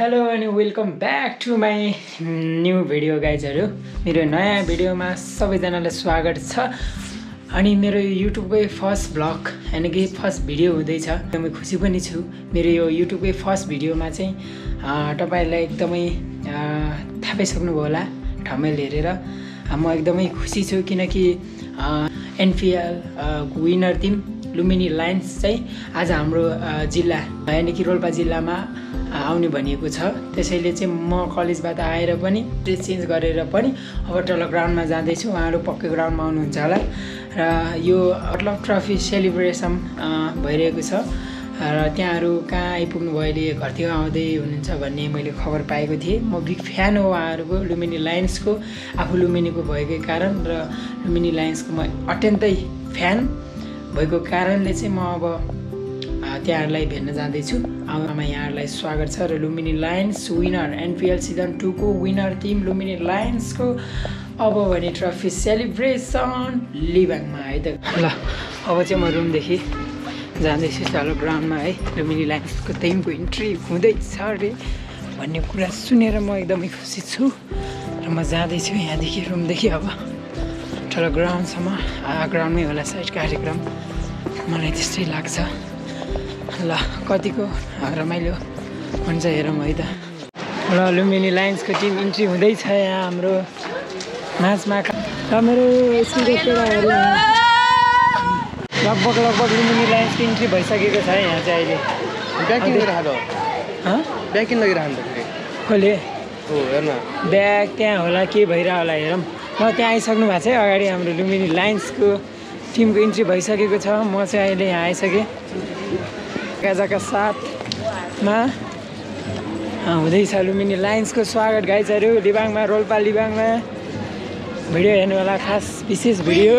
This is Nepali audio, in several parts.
हेलो अनि welcome back to my new video गाइजहरू। मेरो नयाँ भिडियोमा सबैजनालाई स्वागत छ। अनि मेरो युट्युबकै फर्स्ट ब्लग यानि कि फर्स्ट भिडियो हुँदैछ। एकदमै खुसी पनि छु। मेरो यो युट्युबकै फर्स्ट भिडियोमा चाहिँ तपाईहरुलाई एकदमै थाहा पाइसक्नुभयो होला थम्बनेल हेरेर। म एकदमै खुसी छु किनकि NPL winner team Lumbini Lions चाहिँ आज हाम्रो जिल्ला यानि कि रोल्पा जिल्लामा आउने भनिएको छ। त्यसैले चाहिँ म कलेजबाट आएर पनि ड्रेस चेन्ज गरेर पनि अब तल ग्राउन्डमा जाँदैछु। उहाँहरू पक्कै ग्राउन्डमा आउनुहुन्छ होला र यो मतलब ट्रफी सेलिब्रेसन भइरहेको छ र त्यहाँहरू कहाँ आइपुग्नु भयो अहिले घरतिर आउँदै हुनुहुन्छ भन्ने मैले खबर पाएको थिएँ। म बिग फ्यान हो उहाँहरूको लुम्बिनी लायन्सको, आफू लुम्बिनीको भएकै कारण र लुम्बिनी लायन्सको म अत्यन्तै फ्यान भएको कारणले चाहिँ म अब त्यहाँहरूलाई भेट्न जाँदैछु। आमा यहाँहरूलाई स्वागत छ र Lumbini Lions winner NPL season 2 को विनर टिम लुम्बिनी लायन्सको अब भने ट्रफी सेलिब्रेसन लिबाङमा है त। ल अब चाहिँ म रुमदेखि जाँदैछु तल ग्राउन्डमा है। लुम्बिनी लायन्सको टिमको इन्ट्री हुँदैछ अरे भन्ने कुरा सुनेर म एकदमै खुसी छु र म जाँदैछु यहाँदेखि रुमदेखि अब तल ग्राउन्डसम्म। ग्राउन्डमै होला साइड कार्यक्रम, मलाई त्यस्तै लाग्छ। ल कतिको रमाइलो हुन्छ हेरौँ है त। ल लुम्बिनी लायन्सको टिम इन्ट्री हुँदैछ यहाँ हाम्रो माझमा र मेरो स्कुलको केटाहरू लगभग लुम्बिनी लायन्सको इन्ट्री भइसकेको छ यहाँ चाहिँ अहिले। ब्याकिङ लगिरहनु कसले हो हेर्न ब्याग त्यहाँ होला के भइरह होला हेरौँ। ल त्यहाँ आइसक्नु भएको छ अगाडि हाम्रो लुम्बिनी लायन्सको टिमको इन्ट्री भइसकेको छ। म चाहिँ अहिले यहाँ आइसकेँ। गाजाका साथमा हुँदैछ लुम्बिनी लायन्सको स्वागत गाइजहरू लिबाङमा, रोल्पा लिबाङमा। भिडियो हेर्नु होला, खास विशेष भिडियो।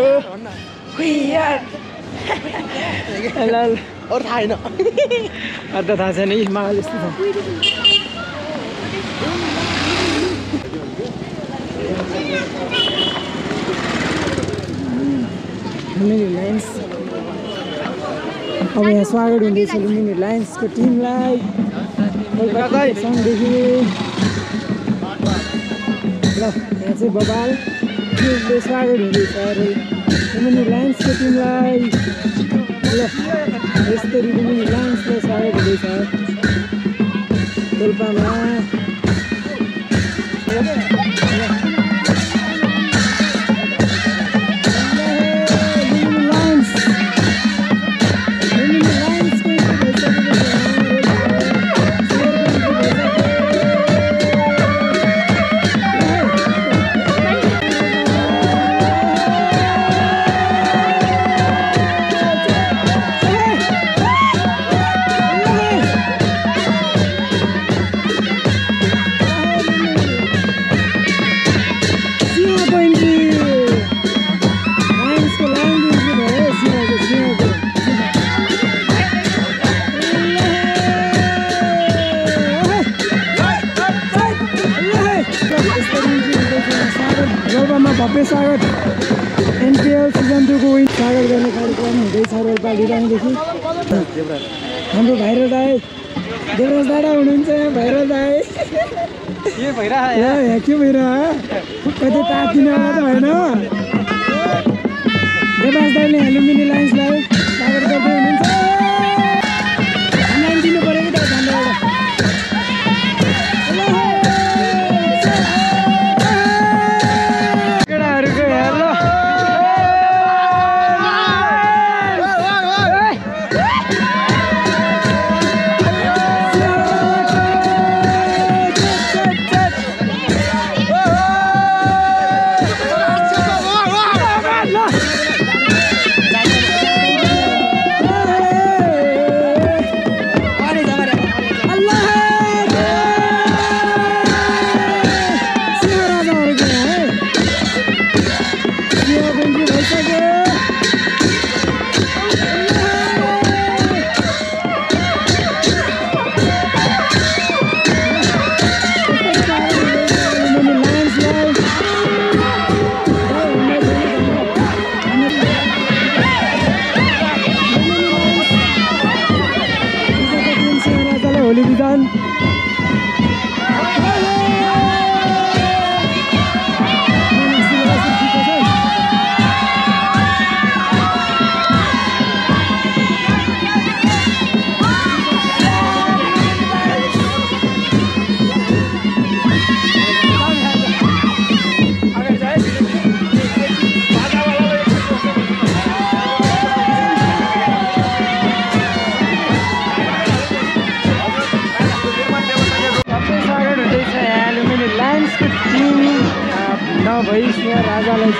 अरू थाहा छैन, अरू त थाहा छैन यी माहौल यस्तो छ। लुम्बिनी लायन्स अब यहाँ स्वागत हुँदैछ लुम्बिनी लायन्सको टिमलाई सँगदेखि। ल यहाँ चाहिँ बबालले स्वागत हुँदैछ लुम्बिनी लायन्सको टिमलाई। ल यस्तरी लुम्बिनी लायन्सलाई स्वागत हुँदैछ रोल्पामा। रोल्पामा भव्य स्वागत एनपिएल सिजन 2 को स्वागत गर्ने कार्यक्रम हुँदैछ रोल्पा लिबाङदेखि। हाम्रो भाइरल दाई देवराज दादा हुनुहुन्छ यहाँ। भाइरल दाई के भइरह के भइरह कतै तातिनेवाला त होइन। देवराज दाईले लुम्बिनी लायन्सलाई स्वागत गर्दै हुनुहुन्छ। नाम दिनु पऱ्यो कि त धन्यवाद। भइसक्यो राजालाई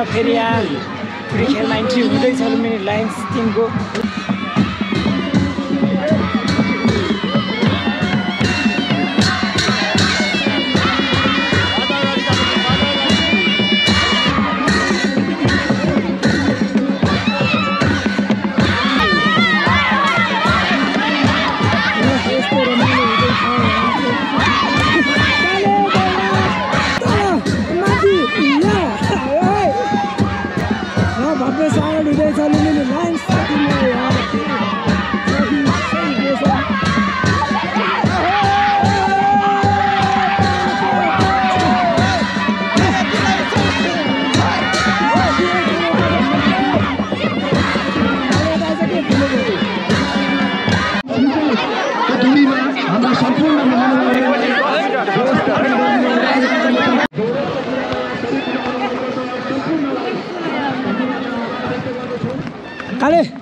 फेरि यहाँ खेलमा इन्ट्री हुँदैछ लुम्बिनी लायन्स टिमको। काले